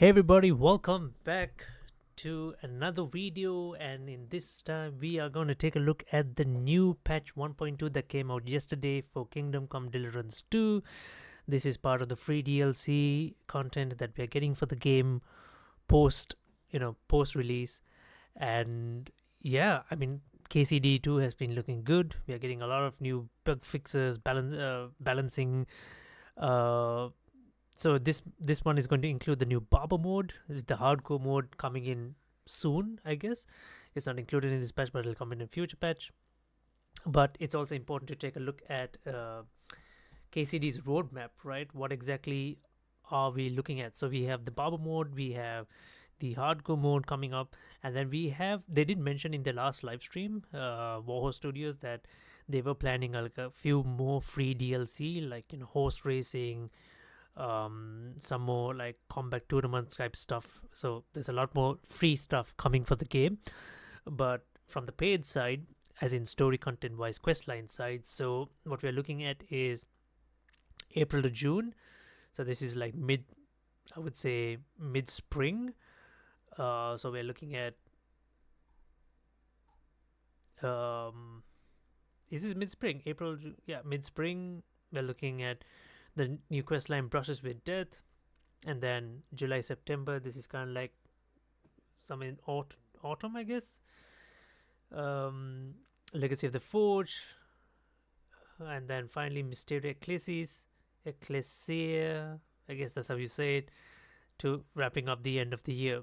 Hey everybody, welcome back to another video, and in this time we are going to take a look at the new patch 1.2 that came out yesterday for Kingdom Come Deliverance 2. This is part of the free DLC content that we are getting for the game post, post release. And yeah, I mean KCD 2 has been looking good. We are getting a lot of new bug fixes, balancing uh so this one is going to include the new Barber mode, the hardcore mode coming in soon. I guess it's not included in this patch, but it'll come in a future patch. But it's also important to take a look at KCD's roadmap, right? What exactly are we looking at? So we have the Barber mode, we have the hardcore mode coming up, and then we have, they did mention in the last live stream, Warhorse Studios, that they were planning like a few more free DLC, like horse racing, some more like combat tournament type stuff. So there's a lot more free stuff coming for the game. But from the paid side, as in story content wise, questline side, so what we're looking at is April to June. So this is like I would say mid spring. So we're looking at um, is this mid spring? April, yeah, mid spring. We're looking at the new questline Brushes with Death, and then July September. This is kind of like some in autumn, I guess. Um, Legacy of the Forge, and then finally Mysterio Ecclesia. I guess that's how you say it. To wrapping up the end of the year.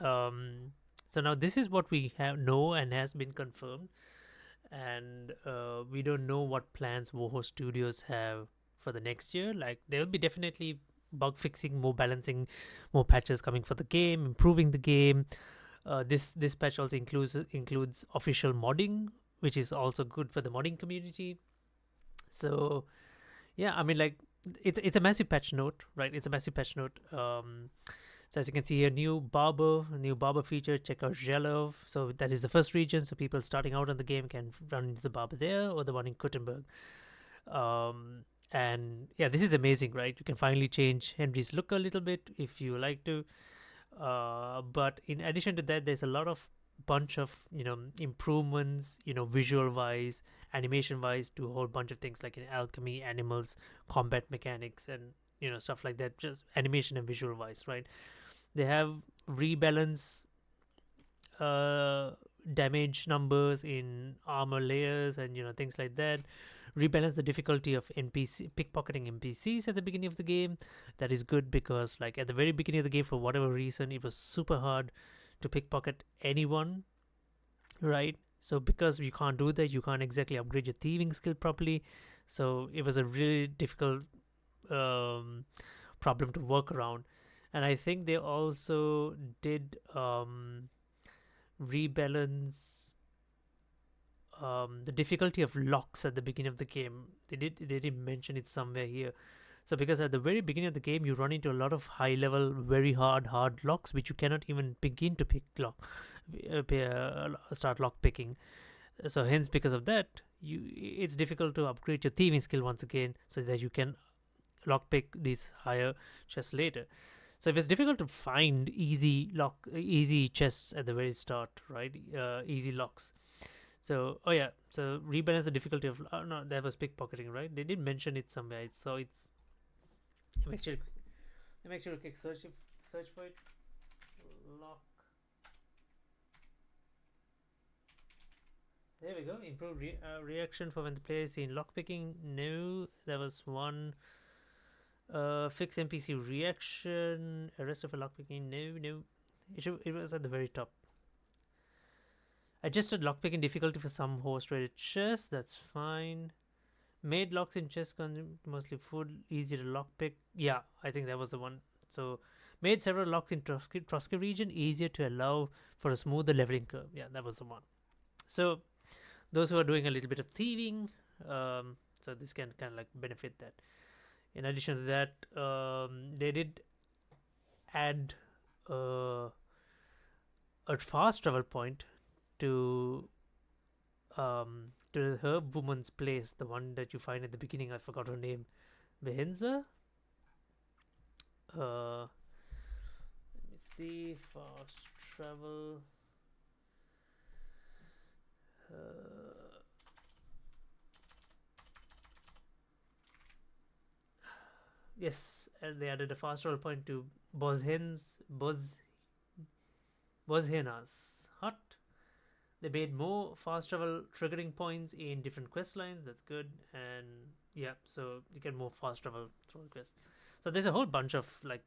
So now this is what we have know and has been confirmed, and we don't know what plans Warhorse Studios have for the next year. Like there will be definitely bug fixing, more balancing, more patches coming for the game, improving the game. This patch also includes official modding, which is also good for the modding community. So yeah, I mean, like it's a massive patch note, right? It's a massive patch note. So as you can see here, new barber feature. Check out Zhelov. So that is the first region. So people starting out on the game can run into the barber there or the one in Kuttenberg. And yeah, this is amazing, right? You can finally change Henry's look a little bit if you like to. But in addition to that, there's a lot of bunch of improvements, visual wise, animation wise, to a whole bunch of things like in alchemy, animals, combat mechanics, and stuff like that. Just animation and visual wise, right? They have rebalance uh damage numbers in armor layers and things like that. Rebalance the difficulty of pickpocketing NPCs at the beginning of the game. That is good because like at the very beginning of the game, for whatever reason, it was super hard to pickpocket anyone, right? So because you can't do that, you can't exactly upgrade your thieving skill properly. So it was a really difficult um, problem to work around. And I think they also did rebalance the difficulty of locks at the beginning of the game. They did mention it somewhere here. So because at the very beginning of the game you run into a lot of high level, very hard locks which you cannot even begin to start lock picking. So hence because of that, it's difficult to upgrade your thieving skill once again so that you can lockpick these higher chests later. So if it's difficult to find easy chests at the very start, right? Easy locks. So oh yeah, so rebalance the difficulty of no, that was pickpocketing, right? They did mention it somewhere. So it's I'm actually quick search for it. Lock. There we go. Improve reaction for when the player is seen lockpicking. No, there was one. Fix NPC reaction. Arrest of a lockpicking. No. It was at the very top. Adjusted lockpicking difficulty for some host rated chests. That's fine. Made locks in chests consume mostly food. Easy to lockpick. Yeah, I think that was the one. So made several locks in Trotsky region easier to allow for a smoother leveling curve. Yeah, that was the one. So those who are doing a little bit of thieving, so this can kind of like benefit that. In addition to that, they did add uh, a fast travel point to the herb woman's place, the one that you find at the beginning. I forgot her name. Behenza. Uh, see, fast travel. Yes, and they added a fast travel point to Boshena's hut. They made more fast travel triggering points in different quest lines. That's good, and yeah, so you get more fast travel through the quest. So there's a whole bunch of like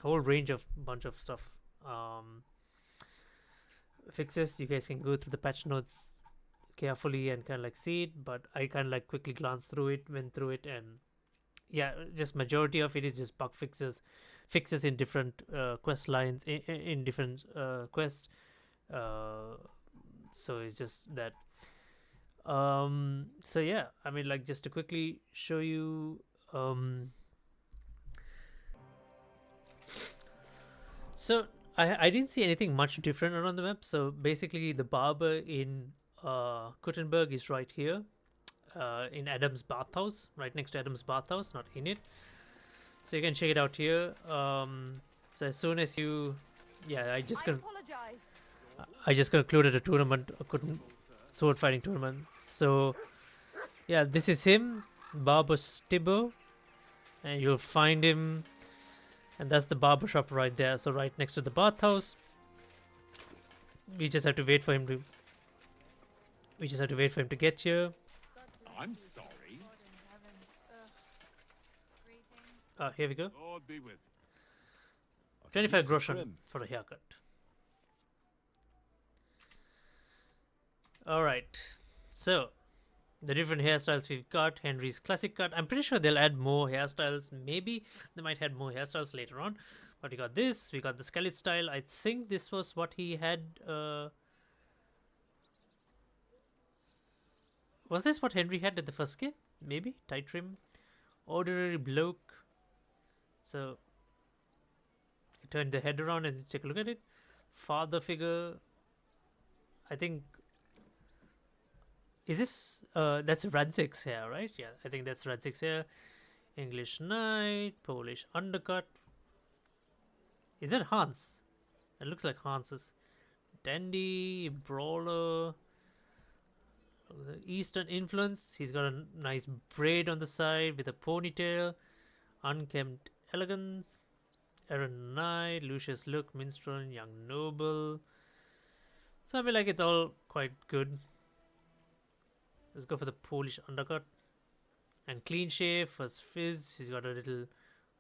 whole range of bunch of stuff. Fixes. You guys can go through the patch notes carefully and kind of like see it, but I kind of like quickly glanced through it, went through it, and yeah, just majority of it is just bug fixes in different quest lines in different quests. Uh, so it's just that. So yeah, I mean, like just to quickly show you. So I didn't see anything much different around the map. So basically, the barber in Kuttenberg is right here, in Adam's bathhouse, right next to Adam's bathhouse, not in it. So you can check it out here. So as soon as you, yeah, I just concluded a tournament, sword fighting tournament. So yeah, this is him, Barber Stibbo, and you'll find him, and that's the barber shop right there. So right next to the bathhouse. We just have to wait for him to. We just have to wait for him to get here. I'm sorry. Here we go. Lord be with. 25 groschen for a haircut. Alright, so the different hairstyles we've got. Henry's classic cut. I'm pretty sure they'll add more hairstyles. Maybe they might add more hairstyles later on. But we got this. We got the skeleton style. I think this was what he had. Was this what Henry had at the first game? Maybe. Tight trim. Ordinary bloke. So you turn the head around and take a look at it. Father figure. I think. Is this that's Radzik's hair, right? Yeah, I think that's Radzik's hair. English knight, Polish undercut. Is that Hans? It looks like Hans's. Dandy, brawler. Eastern influence. He's got a nice braid on the side with a ponytail. Unkempt elegance. Aaron Knight, Lucius look, minstrel, young noble. So I feel like it's all quite good. Let's go for the Polish undercut. And clean shave, first fizz. He's got a little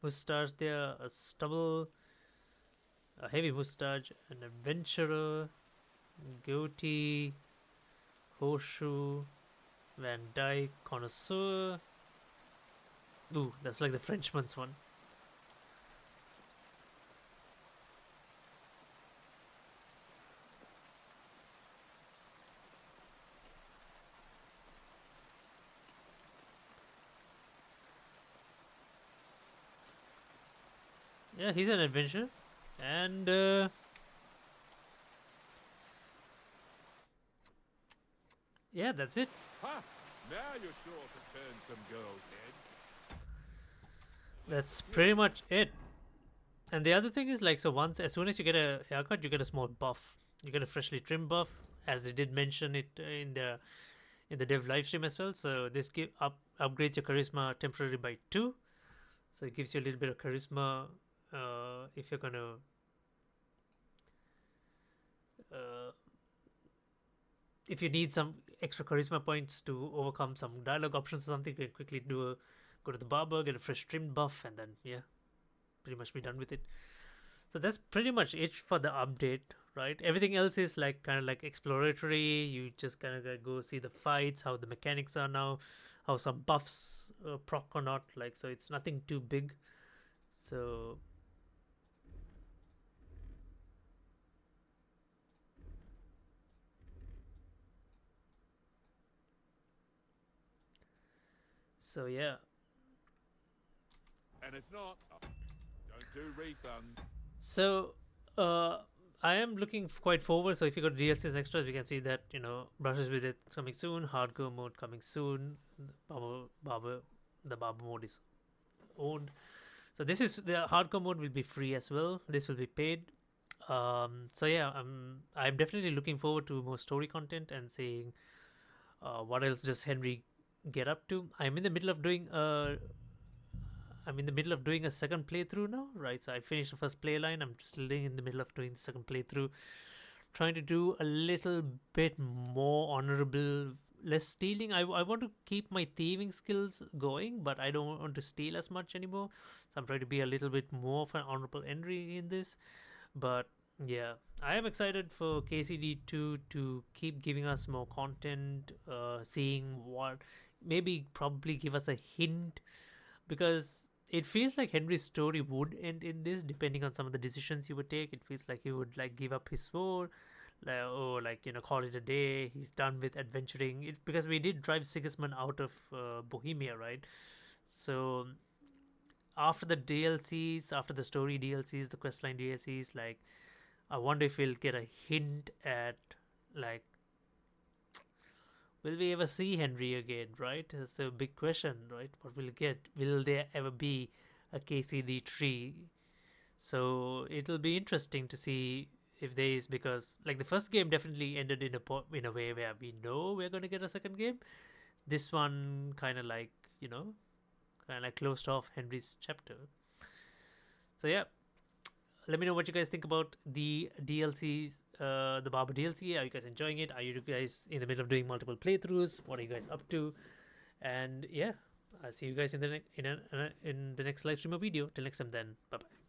mustache there, a stubble, a heavy mustache, an adventurer, goatee, horseshoe, Van Dyke, connoisseur. Ooh, that's like the Frenchman's one. Yeah, he's an adventurer. And yeah, that's it. Ha! Now you're sure to turn some girls' heads. That's pretty much it. And the other thing is like, so as soon as you get a haircut, you get a small buff. You get a freshly trimmed buff, as they did mention it in the dev live stream as well. So this upgrades your charisma temporarily by 2. So it gives you a little bit of charisma if you're gonna if you need some extra charisma points to overcome some dialogue options or something, you can quickly go to the barber, get a fresh trimmed buff, and then yeah, pretty much be done with it. So that's pretty much it for the update, right? Everything else is like kind of like exploratory. You just kind of go see the fights, how the mechanics are now, how some buffs proc or not, like, so it's nothing too big. So yeah. And if not, don't do refund. So I am looking quite forward. So if you got DLCs and extras, we can see that, brushes with it coming soon, hardcore mode coming soon, the barber mode is owned. So this is the hardcore mode will be free as well. This will be paid. So yeah, I'm definitely looking forward to more story content and seeing what else does Henry get up to. I'm in the middle of doing a second playthrough now, right? So I finished the first play line. I'm still in the middle of doing the second playthrough, trying to do a little bit more honorable, less stealing. I want to keep my thieving skills going, but I don't want to steal as much anymore. So I'm trying to be a little bit more of an honorable entry in this. But yeah, I am excited for KCD2 to keep giving us more content, seeing what maybe probably give us a hint, because it feels like Henry's story would end in this, depending on some of the decisions he would take. It feels like he would like give up his sword, like, or like call it a day. He's done with adventuring. Because we did drive Sigismund out of Bohemia, right? So after the DLCs, after the story DLCs, the questline DLCs, like I wonder if we'll get a hint at like will we ever see Henry again, right? That's the big question, right? What will get? Will there ever be a KCD tree? So it'll be interesting to see if there is, because like the first game definitely ended in a way where we know we're gonna get a second game. This one kind of like kind of like closed off Henry's chapter. So yeah, let me know what you guys think about the DLCs, the Barber DLC. Are you guys enjoying it? Are you guys in the middle of doing multiple playthroughs? What are you guys up to? And yeah, I'll see you guys in the next live stream or video. Till next time, then. Bye bye.